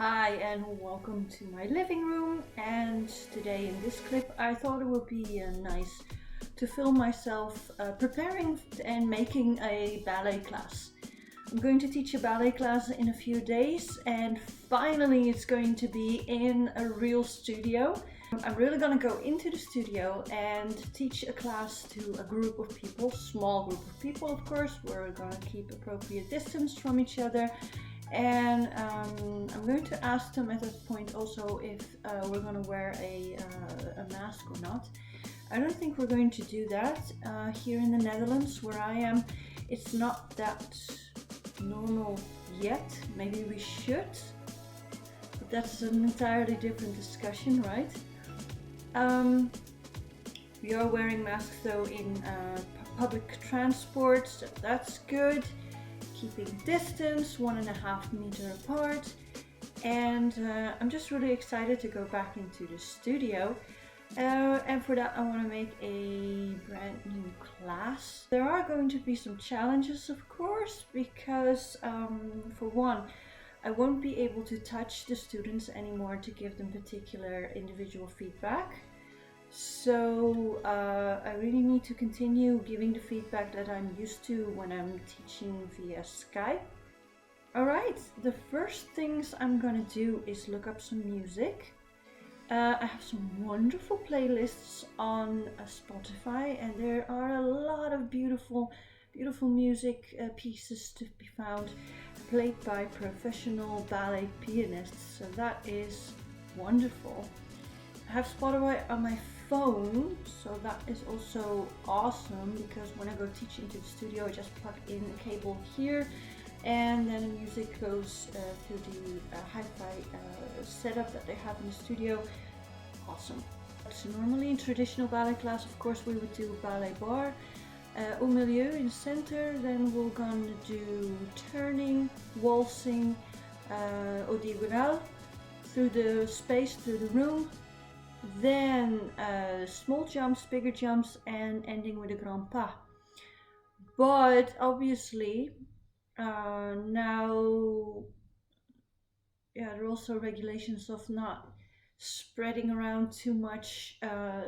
Hi and welcome to my living room, and today in this clip I thought it would be nice to film myself preparing and making a ballet class. I'm going to teach a ballet class in a few days, and finally it's going to be in a real studio. I'm really going to go into the studio and teach a class to a group of people, small group of people of course. We're going to keep appropriate distance from each other. And I'm going to ask them at that point also if we're going to wear a mask or not. I don't think we're going to do that. Here in the Netherlands, where I am, it's not that normal yet. Maybe we should, but that's an entirely different discussion, right? We are wearing masks though in public transport, so that's good. Keeping distance, 1.5 meters apart, and I'm just really excited to go back into the studio, and for that I want to make a brand new class. There are going to be some challenges of course, because for one, I won't be able to touch the students anymore to give them particular individual feedback. So I really need to continue giving the feedback that I'm used to when I'm teaching via Skype. Alright, the first things I'm gonna do is look up some music. I have some wonderful playlists on Spotify, and there are a lot of beautiful music pieces to be found played by professional ballet pianists, so that is wonderful. I have Spotify on my phone, so that is also awesome, because when I go teach into the studio I just plug in a cable here and then the music goes to the hi-fi setup that they have in the studio. Awesome. So normally in traditional ballet class of course we would do balletbarre, au milieu in the center, then we're gonna do turning, waltzing, au diagonal, through the space, through the room. Then small jumps, bigger jumps, and ending with a grand pas. But obviously now, there are also regulations of not spreading around too much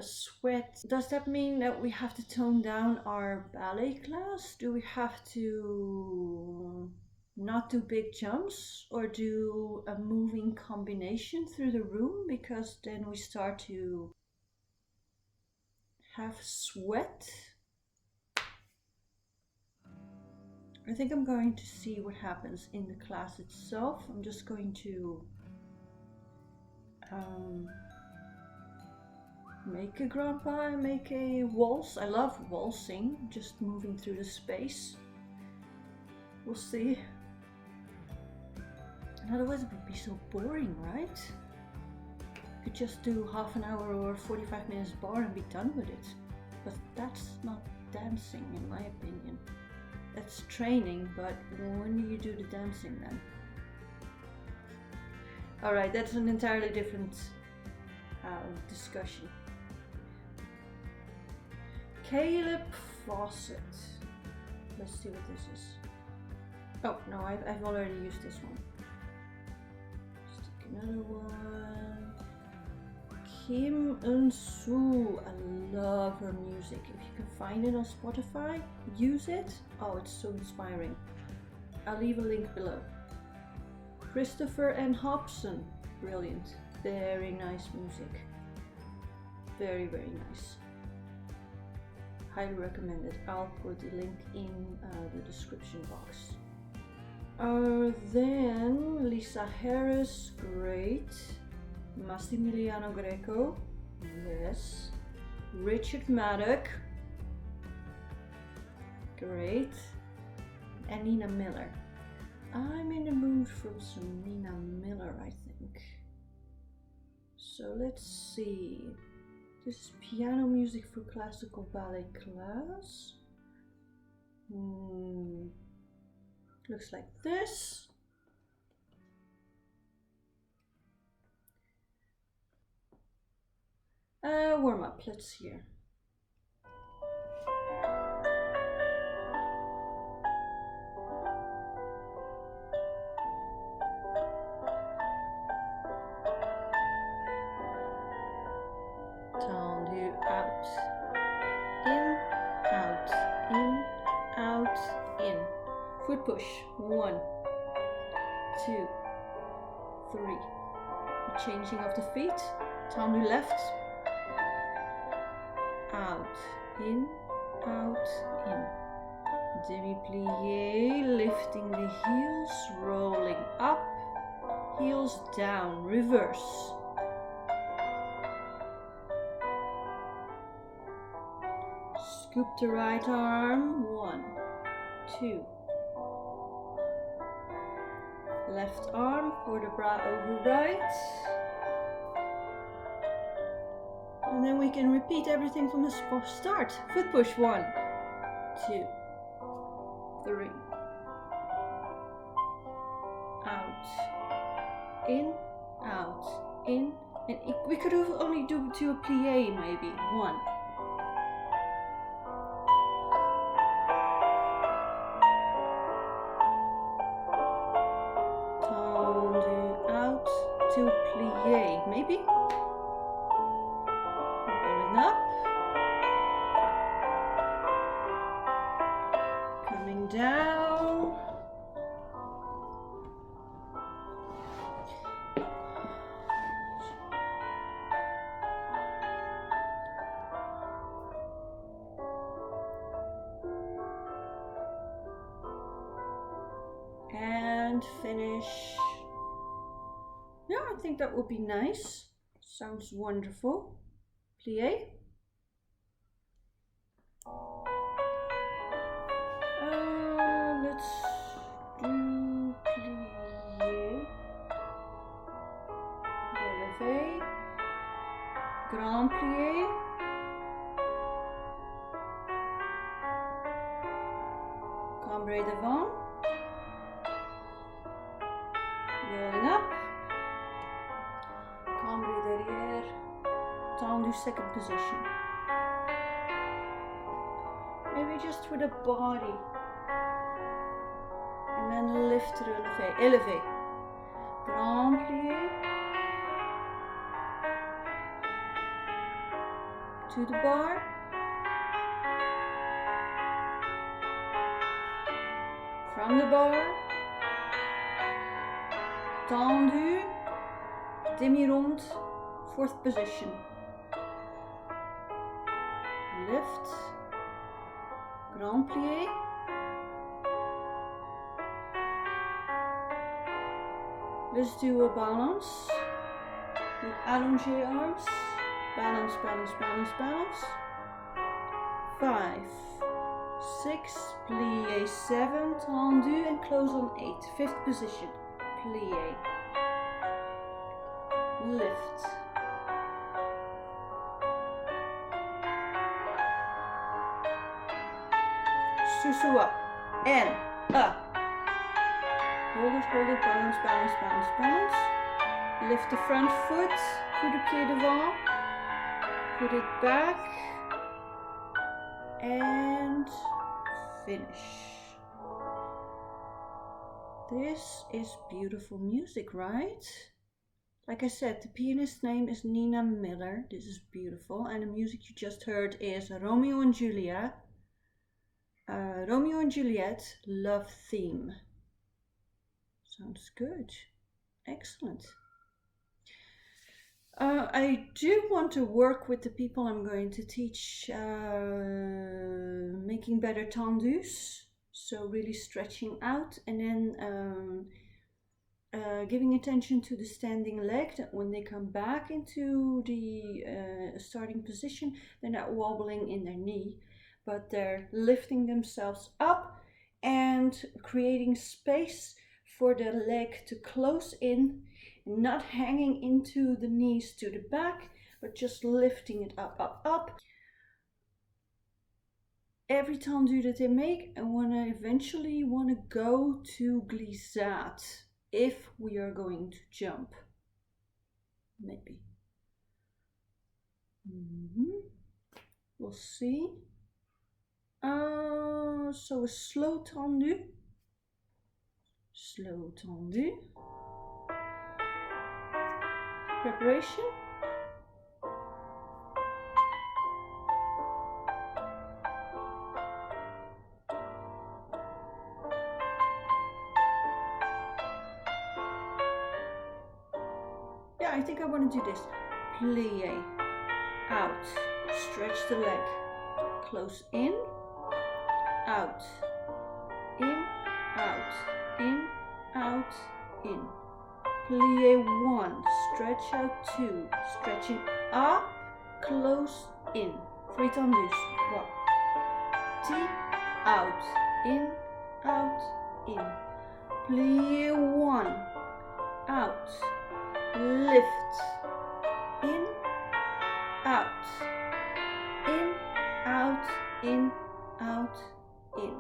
sweat. Does that mean that we have to tone down our ballet class? Do we have to not do big jumps or do a moving combination through the room, because then we start to have sweat? I think I'm going to see what happens in the class itself. I'm just going to make a grand pas, make a waltz. I love waltzing, just moving through the space. We'll see. And otherwise it would be so boring, right? You could just do half an hour or 45 minutes bar and be done with it. But that's not dancing in my opinion. That's training, but when do you do the dancing then? Alright, that's an entirely different discussion. Caleb Fawcett. Let's see what this is. Oh no, I've already used this one. Let's take another one. Kim Eun-soo. I love her music. If you can find it on Spotify, use it. Oh, it's so inspiring. I'll leave a link below. Christopher and Hobson. Brilliant. Very nice music. Very, very nice. Highly recommended. I'll put the link in the description box. Then Lisa Harris. Great. Massimiliano Greco, yes. Richard Maddock, great. And Nina Miller. I'm in the mood for some Nina Miller, I think. So let's see. This is piano music for classical ballet class. Looks like this. Warm up, let's hear. foot push. 1, 2, 3. Changing of the feet. Tendu left. Out, in, out, in. Demi-plie, lifting the heels, rolling up, heels down, reverse. Scoop the right arm, 1, 2. Left arm for the bra over right. And then we can repeat everything from the start. Foot push, 1, 2, 3. Out, in, and we could only do to a plie maybe. 1. Tendu out to plie, maybe. Going up. Coming down. And finish. Yeah, I think that would be nice. Sounds wonderful. Plie. Let's do plie. Relevé. Grand plie. Cambré devant. Rolling up. Cambré derrière. Tendu second position. Maybe just with the body. And then lift, relevé, élevé. Grand plie. To the bar. From the bar. Tendu. Demi-rond. Fourth position. Lift. Grand plie. Let's do a balance with allongé arms. Balance, balance, balance, balance. 5, 6, plie 7, tendu and close on 8. Fifth position. Plie. Lift. Susu up and up. Hold it, balance, balance, balance, balance. Lift the front foot, coup de pied devant. Put it back. And finish. This is beautiful music, right? Like I said, the pianist's name is Nina Miller. This is beautiful. And the music you just heard is Romeo and Juliet. Romeo and Juliet love theme. Sounds good. Excellent. I do want to work with the people I'm going to teach making better tendus. So really stretching out and then giving attention to the standing leg, that when they come back into the starting position, they're not wobbling in their knee, but they're lifting themselves up and creating space for the leg to close in, not hanging into the knees to the back, but just lifting it up, up, up. Every tendu that they make, I eventually want to go to glissade if we are going to jump. Maybe. We'll see. So a slow tendu. Slow tendu. Preparation. I think I want to do this. Plie, out, stretch the leg, close in, out, in, out, in, out, in. Plie 1, stretch out 2, stretching up, close in. 3 tendus. 1, T, out, in, in. Plie 1, out, lift, in, out, in, out, in, out, in.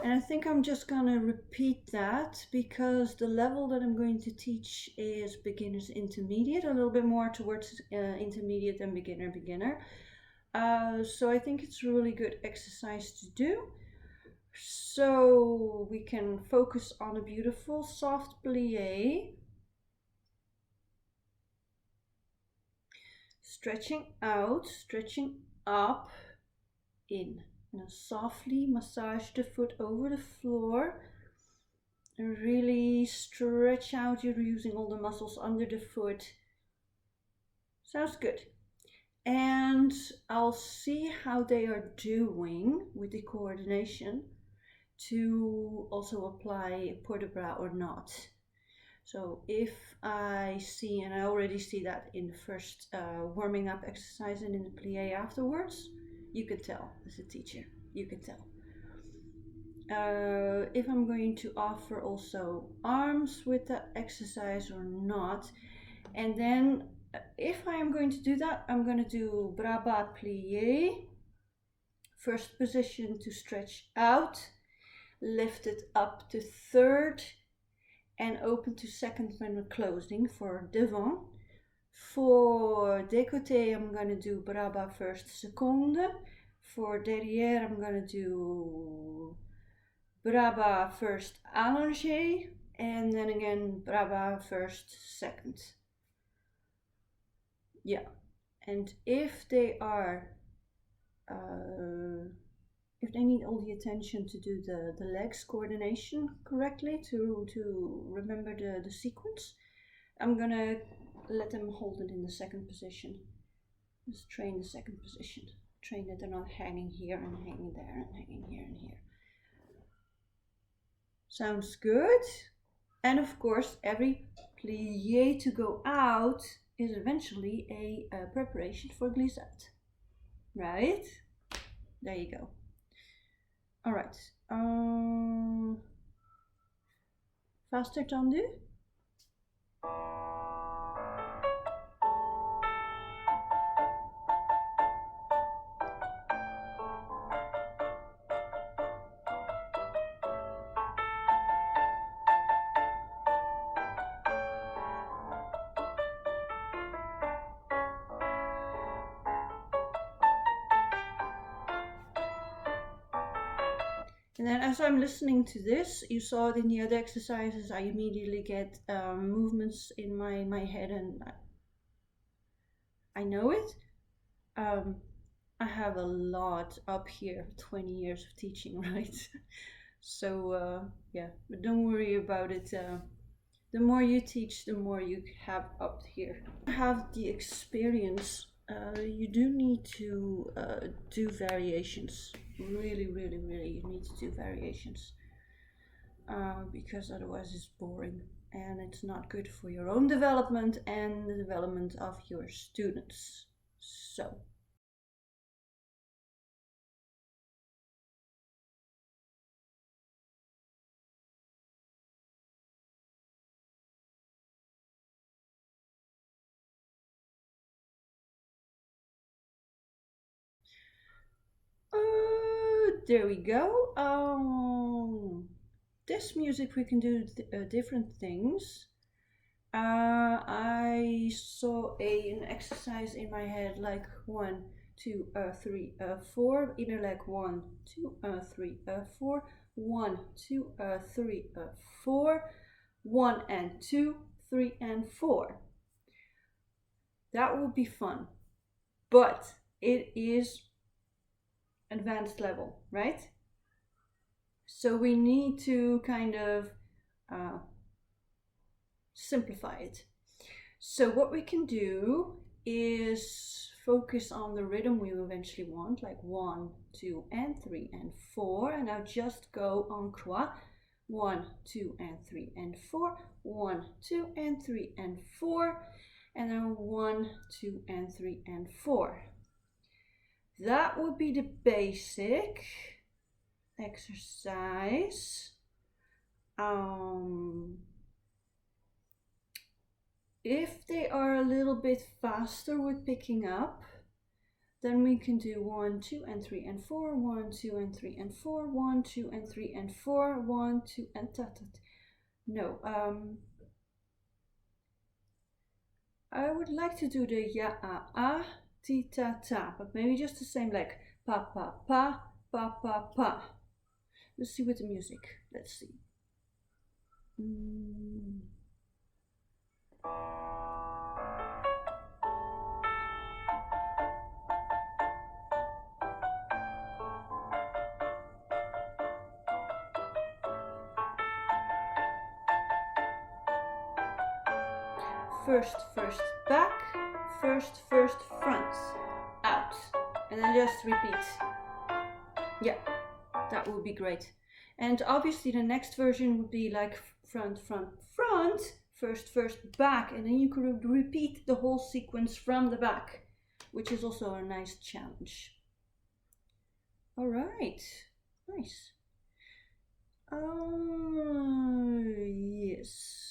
And I think I'm just gonna repeat that because the level that I'm going to teach is beginner's intermediate, a little bit more towards intermediate than beginner. So I think it's a really good exercise to do. So we can focus on a beautiful soft plie, stretching out, stretching up, in. And then softly massage the foot over the floor and really stretch out. You're using all the muscles under the foot. Sounds good. And I'll see how they are doing with the coordination to also apply port de bras or not. So if I see, and I already see that in the first warming up exercise and in the plie afterwards, you can tell as a teacher, you can tell. If I'm going to offer also arms with that exercise or not. And then if I am going to do that, I'm going to do bras bas plie. First position to stretch out, lift it up to third and open to second when we're closing for devant. For décolleté, I'm going to do bras bas first seconde. For derrière, I'm going to do bras bas first allongé, and then again bras bas first second. Yeah, and if they are, if they need all the attention to do the legs coordination correctly, to remember the sequence, I'm gonna let them hold it in the second position. Just train the second position. Train that they're not hanging here and hanging there and hanging here and here. Sounds good. And of course, every plie to go out is eventually a preparation for glissade. Right? There you go. All right. Faster tendu. And then as I'm listening to this, you saw it in the other exercises, I immediately get movements in my head and I know it. I have a lot up here, 20 years of teaching, right? So yeah, but don't worry about it. The more you teach, the more you have up here. Have the experience, you do need to do variations. Really, you need to do variations. Because otherwise it's boring and it's not good for your own development and the development of your students. So. There we go. This music we can do different things. I saw an exercise in my head like 1, 2, 3, 4. Inner leg 1, 2, 3, 4. 1, 2, 3, 4. 1 and 2, 3 and 4. That would be fun, but it is advanced level, right? So we need to kind of simplify it. So what we can do is focus on the rhythm we eventually want, like 1, 2, and 3, and 4. And now just go en croix. 1, 2, and 3, and 4. 1, 2, and 3, and 4. And then 1, 2, and 3, and 4. That would be the basic exercise. If they are a little bit faster with picking up, then we can do 1, 2, and 3, and 4, 1, 2, and 3, and 4, 1, 2, and 3, and 4, 1, 2, and no, I would like to do the ya, a, ti, ta, ta, but maybe just the same, like pa, pa, pa, pa, pa, pa. Let's see with the music. Let's see. First back, first front, out, and then just repeat. Yeah, that would be great. And obviously the next version would be like front, first back, and then you could repeat the whole sequence from the back, which is also a nice challenge. All right, nice. Yes.